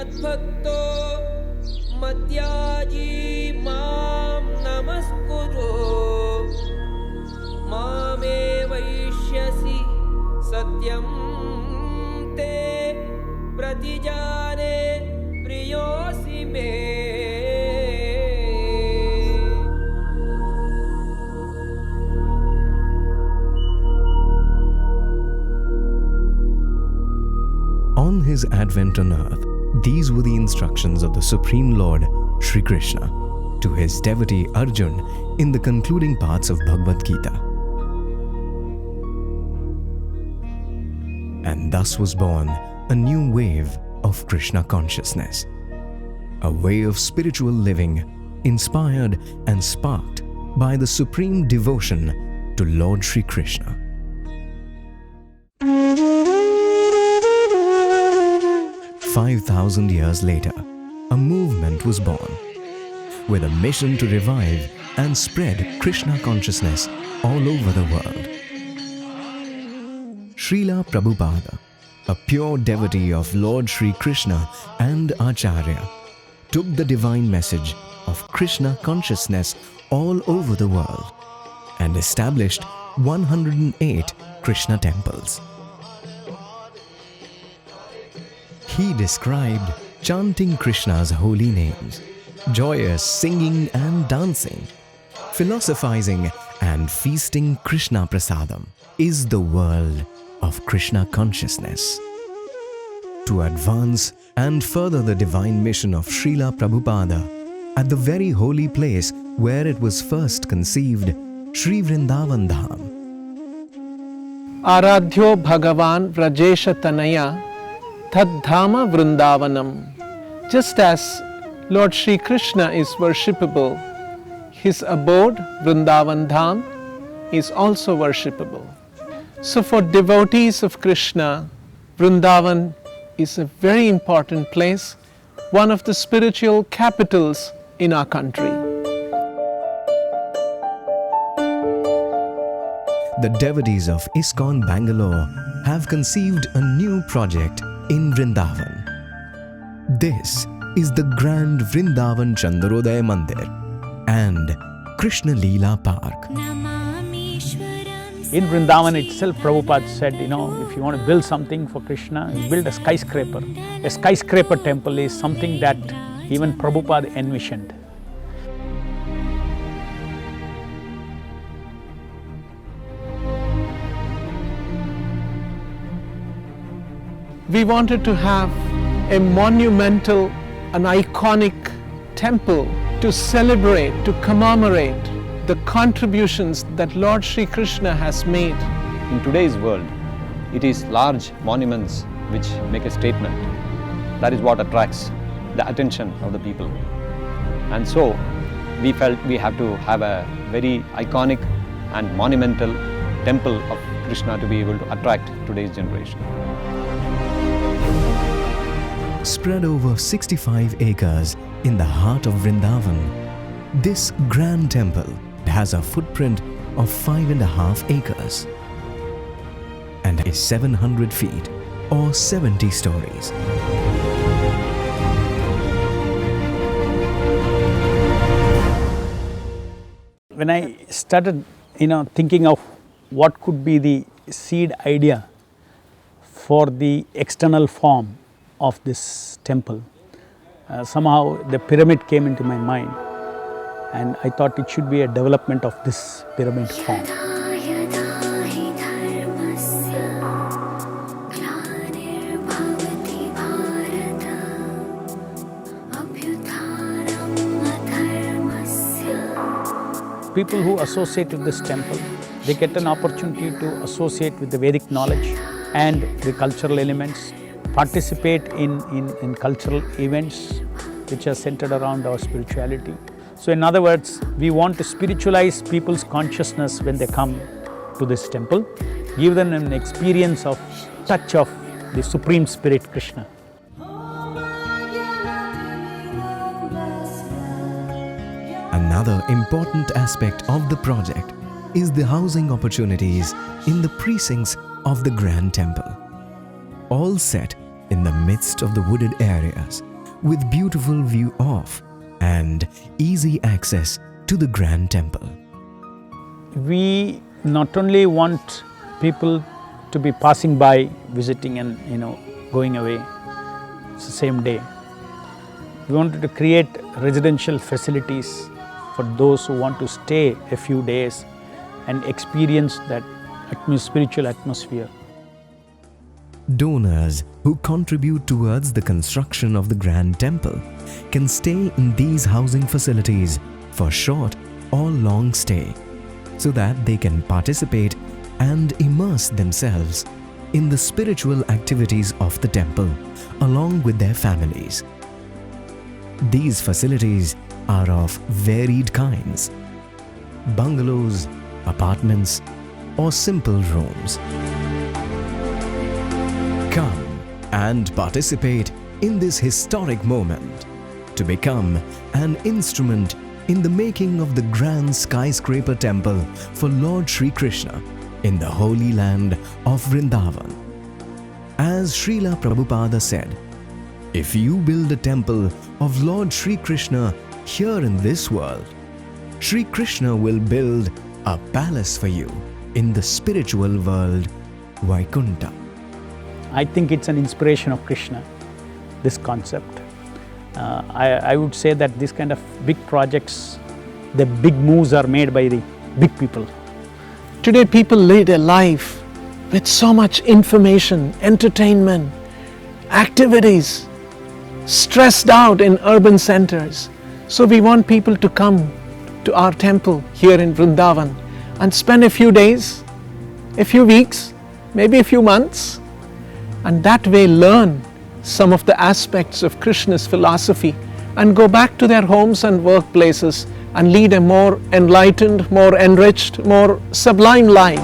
मद्भक्तो मद्याजी मां नमस्कुरु मामे वैष्यसि सत्यं ते प्रतिजाने प्रियोऽसि मे. On his advent on earth, these were the instructions of the Supreme Lord Shri Krishna to his devotee Arjun in the concluding parts of Bhagavad Gita. And thus was born a new wave of Krishna consciousness, a way of spiritual living inspired and sparked by the supreme devotion to Lord Shri Krishna. 5,000 years later, a movement was born with a mission to revive and spread Krishna consciousness all over the world. Srila Prabhupada, a pure devotee of Lord Shri Krishna and Acharya, took the divine message of Krishna consciousness all over the world and established 108 Krishna temples. He described chanting Krishna's holy names, joyous singing and dancing, philosophizing and feasting Krishna prasadam is the world of Krishna consciousness. To advance and further the divine mission of Srila Prabhupada at the very holy place where it was first conceived, Sri Vrindavan Dham. Aradhyo Bhagavan Vrajesha Tanaya Tadhama Vrindavanam. Just as Lord Shri Krishna is worshipable, his abode, Vrindavan Dham, is also worshipable. So for devotees of Krishna, Vrindavan is a very important place, one of the spiritual capitals in our country. The devotees of ISKCON Bangalore have conceived a new project in Vrindavan. This is the grand Vrindavan Chandarodaya Mandir and Krishna Leela Park. In Vrindavan itself, Prabhupada said, if you want to build something for Krishna, build a skyscraper. A skyscraper temple is something that even Prabhupada envisioned. We wanted to have a monumental, an iconic temple to celebrate, to commemorate the contributions that Lord Shri Krishna has made. In today's world, it is large monuments which make a statement. That is what attracts the attention of the people. And so, we felt we have to have a very iconic and monumental temple of Krishna to be able to attract today's generation. Spread over 65 acres in the heart of Vrindavan, this grand temple has a footprint of 5.5 acres and is 700 feet or 70 stories. When I started, thinking of what could be the seed idea for the external form of this temple, somehow the pyramid came into my mind, and I thought it should be a development of this pyramid form. People who associate with this temple, they get an opportunity to associate with the Vedic knowledge and the cultural elements, participate in cultural events which are centered around our spirituality. So in other words, we want to spiritualize people's consciousness when they come to this temple, give them an experience of touch of the Supreme Spirit Krishna. Another important aspect of the project is the housing opportunities in the precincts of the Grand Temple, all set in the midst of the wooded areas with beautiful view of and easy access to the Grand Temple. We not only want people to be passing by, visiting and going away, it's the same day. We wanted to create residential facilities for those who want to stay a few days and experience that spiritual atmosphere. Donors who contribute towards the construction of the Grand Temple can stay in these housing facilities for short or long stay, so that they can participate and immerse themselves in the spiritual activities of the temple along with their families. These facilities are of varied kinds: bungalows, apartments, or simple rooms. Come and participate in this historic moment to become an instrument in the making of the grand skyscraper temple for Lord Sri Krishna in the holy land of Vrindavan. As Srila Prabhupada said, if you build a temple of Lord Sri Krishna here in this world, Sri Krishna will build a palace for you in the spiritual world, Vaikunta. I think it's an inspiration of Krishna, this concept. I would say that this kind of big projects, the big moves are made by the big people. Today people lead a life with so much information, entertainment, activities, stressed out in urban centers. So we want people to come to our temple here in Vrindavan and spend a few days, a few weeks, maybe a few months, and that way learn some of the aspects of Krishna's philosophy and go back to their homes and workplaces and lead a more enlightened, more enriched, more sublime life.